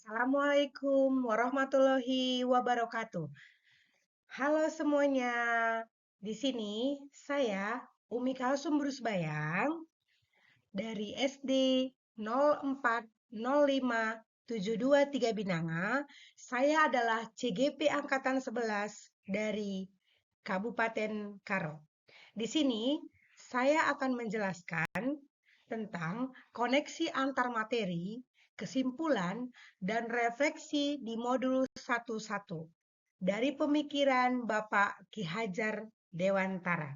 Assalamualaikum warahmatullahi wabarakatuh. Halo semuanya. Di sini saya Umi Kalsum Brusbayang dari SD 040572 Binanga. Saya adalah CGP angkatan 11 dari Kabupaten Karo. Di sini saya akan menjelaskan tentang koneksi antar materi, kesimpulan, dan refleksi di modul 11 dari pemikiran Bapak Ki Hajar Dewantara.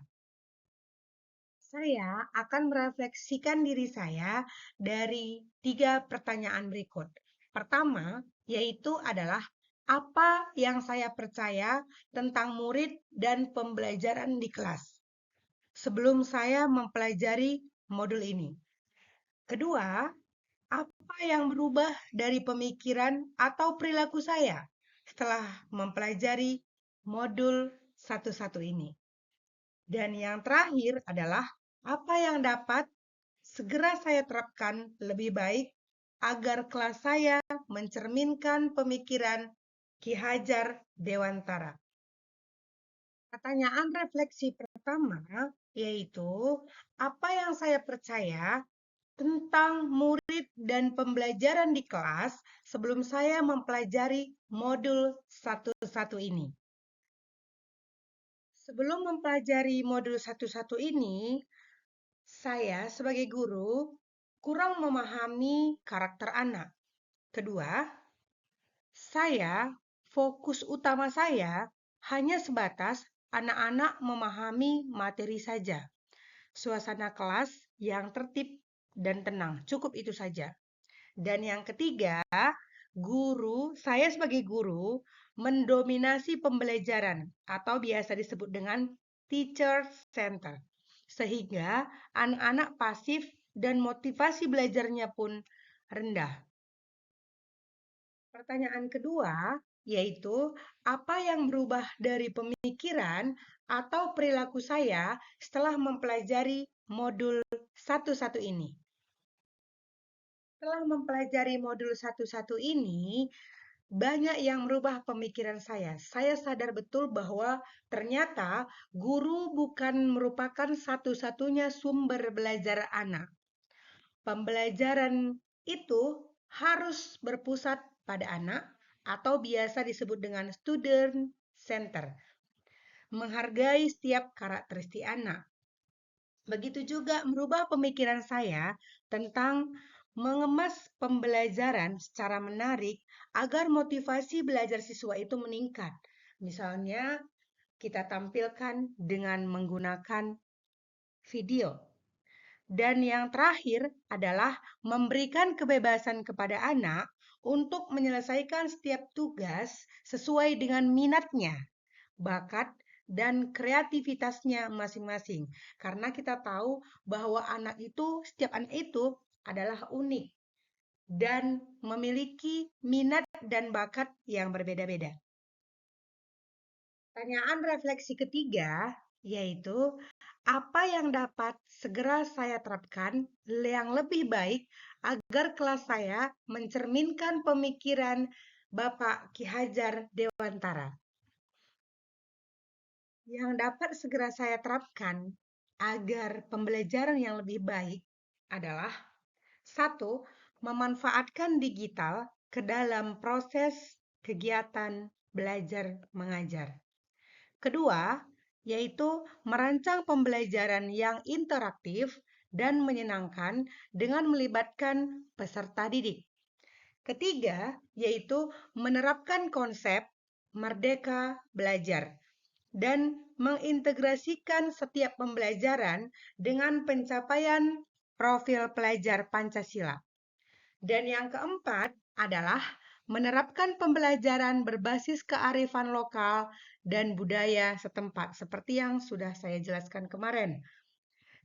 Saya akan merefleksikan diri saya dari 3 pertanyaan berikut. Pertama, yaitu adalah apa yang saya percaya tentang murid dan pembelajaran di kelas sebelum saya mempelajari modul ini. Kedua, apa yang berubah dari pemikiran atau perilaku saya setelah mempelajari modul 11 ini. Dan yang terakhir adalah apa yang dapat segera saya terapkan lebih baik agar kelas saya mencerminkan pemikiran Ki Hajar Dewantara. Pertanyaan refleksi pertama yaitu apa yang saya percaya tentang murid dan pembelajaran di kelas sebelum saya mempelajari modul 11 ini. Sebelum mempelajari modul 11 ini, saya sebagai guru kurang memahami karakter anak. Kedua, fokus utama saya hanya sebatas anak-anak memahami materi saja. Suasana kelas yang tertib dan tenang, cukup itu saja. Dan yang ketiga, saya sebagai guru mendominasi pembelajaran atau biasa disebut dengan teacher center. Sehingga anak-anak pasif dan motivasi belajarnya pun rendah. Pertanyaan kedua yaitu apa yang berubah dari pemikiran atau perilaku saya setelah mempelajari modul 11 ini. Setelah mempelajari modul 11 ini, banyak yang merubah pemikiran saya. Saya sadar betul bahwa ternyata guru bukan merupakan satu-satunya sumber belajar anak. Pembelajaran itu harus berpusat pada anak atau biasa disebut dengan student center. Menghargai setiap karakteristik anak. Begitu juga merubah pemikiran saya tentang mengemas pembelajaran secara menarik agar motivasi belajar siswa itu meningkat. Misalnya, kita tampilkan dengan menggunakan video. Dan yang terakhir adalah memberikan kebebasan kepada anak untuk menyelesaikan setiap tugas sesuai dengan minatnya, bakat, dan kreativitasnya masing-masing. Karena kita tahu bahwa setiap anak itu adalah unik dan memiliki minat dan bakat yang berbeda-beda. Pertanyaan refleksi ketiga yaitu apa yang dapat segera saya terapkan yang lebih baik agar kelas saya mencerminkan pemikiran Bapak Ki Hajar Dewantara. Yang dapat segera saya terapkan agar pembelajaran yang lebih baik adalah satu, memanfaatkan digital ke dalam proses kegiatan belajar mengajar. Kedua, yaitu merancang pembelajaran yang interaktif dan menyenangkan dengan melibatkan peserta didik. Ketiga, yaitu menerapkan konsep merdeka belajar dan mengintegrasikan setiap pembelajaran dengan pencapaian profil pelajar Pancasila. Dan yang keempat adalah menerapkan pembelajaran berbasis kearifan lokal dan budaya setempat, seperti yang sudah saya jelaskan kemarin.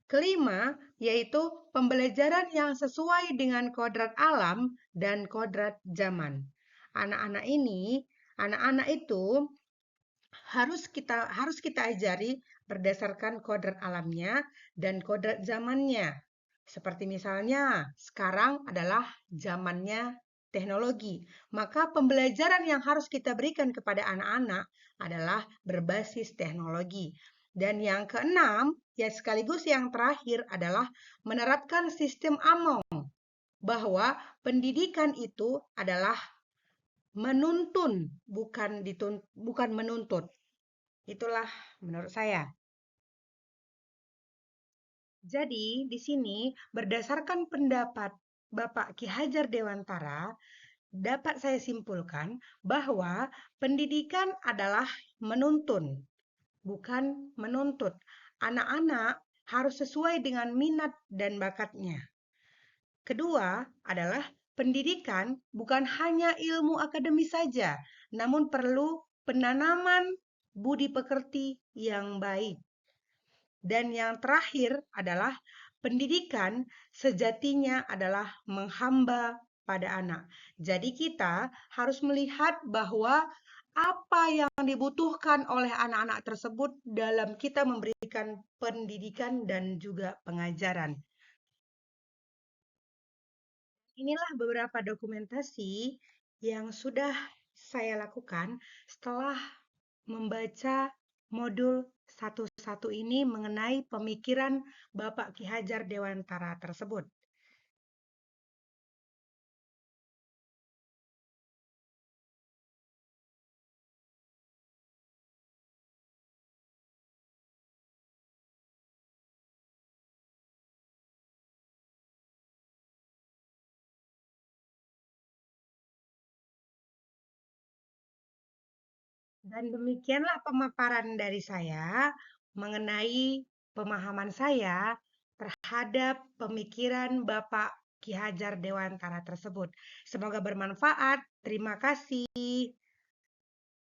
Kelima, yaitu pembelajaran yang sesuai dengan kodrat alam dan kodrat zaman. Anak-anak itu harus kita ajari berdasarkan kodrat alamnya dan kodrat zamannya. Seperti misalnya, sekarang adalah zamannya teknologi. Maka pembelajaran yang harus kita berikan kepada anak-anak adalah berbasis teknologi. Dan yang keenam, ya sekaligus yang terakhir adalah menerapkan sistem AMONG, bahwa pendidikan itu adalah menuntun, bukan menuntut. Itulah menurut saya. Jadi, di sini berdasarkan pendapat Bapak Ki Hajar Dewantara, dapat saya simpulkan bahwa pendidikan adalah menuntun, bukan menuntut. Anak-anak harus sesuai dengan minat dan bakatnya. Kedua adalah pendidikan bukan hanya ilmu akademis saja, namun perlu penanaman budi pekerti yang baik. Dan yang terakhir adalah pendidikan sejatinya adalah menghamba pada anak. Jadi kita harus melihat bahwa apa yang dibutuhkan oleh anak-anak tersebut dalam kita memberikan pendidikan dan juga pengajaran. Inilah beberapa dokumentasi yang sudah saya lakukan setelah membaca modul satu-satu ini mengenai pemikiran Bapak Ki Hajar Dewantara tersebut. Dan demikianlah pemaparan dari saya mengenai pemahaman saya terhadap pemikiran Bapak Ki Hajar Dewantara tersebut. Semoga bermanfaat. Terima kasih.